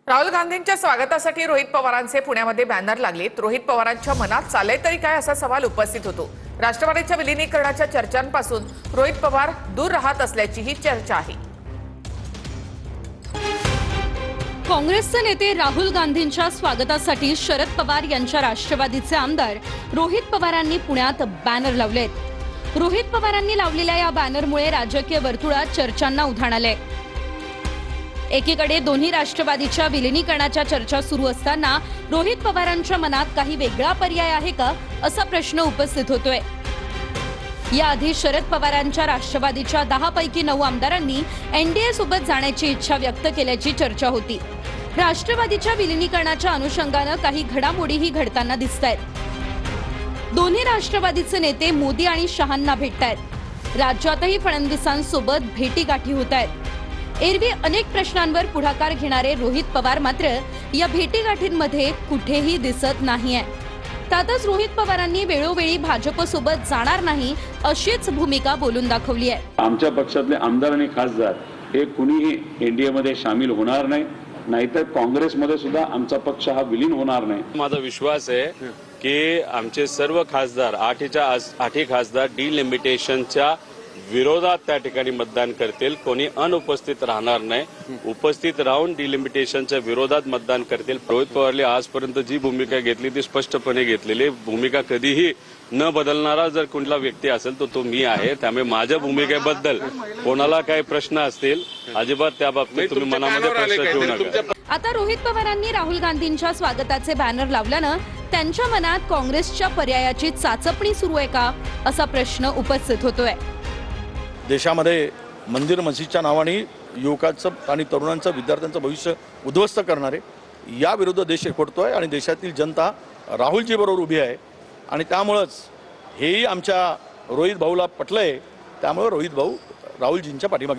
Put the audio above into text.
राहुल गांधींच्या स्वागतासाठी रोहित पवारांचे पुण्यामध्ये बॅनर लागलेत। रोहित पवारांच्या मनात चाललंय तरी काय असा सवाल उपस्थित होतो। राष्ट्रवादीच्या विलीनीकरणाच्या चर्चांपासून रोहित पवार दूर राहत असल्याची ही चर्चा आहे। काँग्रेसचे नेते राहुल गांधींच्या स्वागतासाठी शरद पवार यांच्या राष्ट्रवादीचे आमदार रोहित पवारांनी पुण्यात बॅनर लावलेत। रोहित पवारांनी लावलेल्या या बॅनरमुळे राजकीय वर्तुळात चर्चांना उधाण आले। एकीकडे दोन्ही राष्ट्रवादीच्या विलीनीकरणाच्या चर्चा सुरू असताना रोहित पवारांच्या मनात काही वेगळा पर्याय आहे का असा प्रश्न उपस्थित होतोय। याआधी शरद पवारांच्या राष्ट्रवादीच्या 10 पैकी 9 आमदारांनी एनडीए सोबत जाण्याची इच्छा व्यक्त केल्याची चर्चा होती। राष्ट्रवादीच्या विलीनीकरणाच्या अनुषंगाने काही घडामोडीही घडताना दिसतायत। दोन्ही राष्ट्रवादीचे नेते मोदी आणि शहांना भेटतायत। राज्यातही फडणवीसांसोबत भेटीगाठी होत आहेत। एरवी अनेक प्रश्नांवर पुढाकार घेणारे रोहित पवार मात्र या भेटीगाठींमध्ये कुठेही दिसत नाहीये। त्यातच रोहित पवारांनी वेळोवेळी भाजपसोबत जाणार नाही अशीच भूमिका बोलून दाखवली आहे। आमच्या पक्षातले आमदार आणि खासदार हे कुणीही एनडीए मध्ये सामील होणार नाही, नाहीतर काँग्रेसमध्ये सुद्धा आमचा पक्ष हा विलीन होणार नाही। माझा विश्वास आहे की आमचे सर्व खासदार 8ही खासदार डिलिमिटेशनच्या विरोधात त्या ठिकाणी मतदान करतील। कोणी अनुपस्थित राहणार नाही, उपस्थित राहून डिलिमिटेशनच्या विरोधात मतदान करतील। रोहित पवारने आजपर्यंत जी भूमिका घेतली ती स्पष्टपणे घेतलेली भूमिका कधीही न बदलणारा जर कुठला व्यक्ती असेल तो मी आहे। त्यामुळे माझ्या भूमिकेबद्दल कोणाला काही प्रश्न असतील अजिबात त्या बाबतीत तुम्ही मनामध्ये प्रश्न ठेवू नका। आता रोहित पवारांनी राहुल गांधींच्या स्वागताचे बॅनर लावल्यानं त्यांच्या मनात काँग्रेसच्या पर्यायाची चाचपणी सुरू आहे का असा प्रश्न उपस्थित होतोय। देशामध्ये मंदिर मस्जिदच्या नावाने युवकांचं आणि तरुणांचं विद्यार्थ्यांचं भविष्य उद्ध्वस्त करणारे या विरुद्ध देश एकवटतोय आणि देशातील जनता राहुलजी बरोबर उभी आहे आणि त्यामुळेच हेही आमच्या रोहित भाऊला पटलंय। त्यामुळे रोहित भाऊ राहुलजींच्या पाठीमागे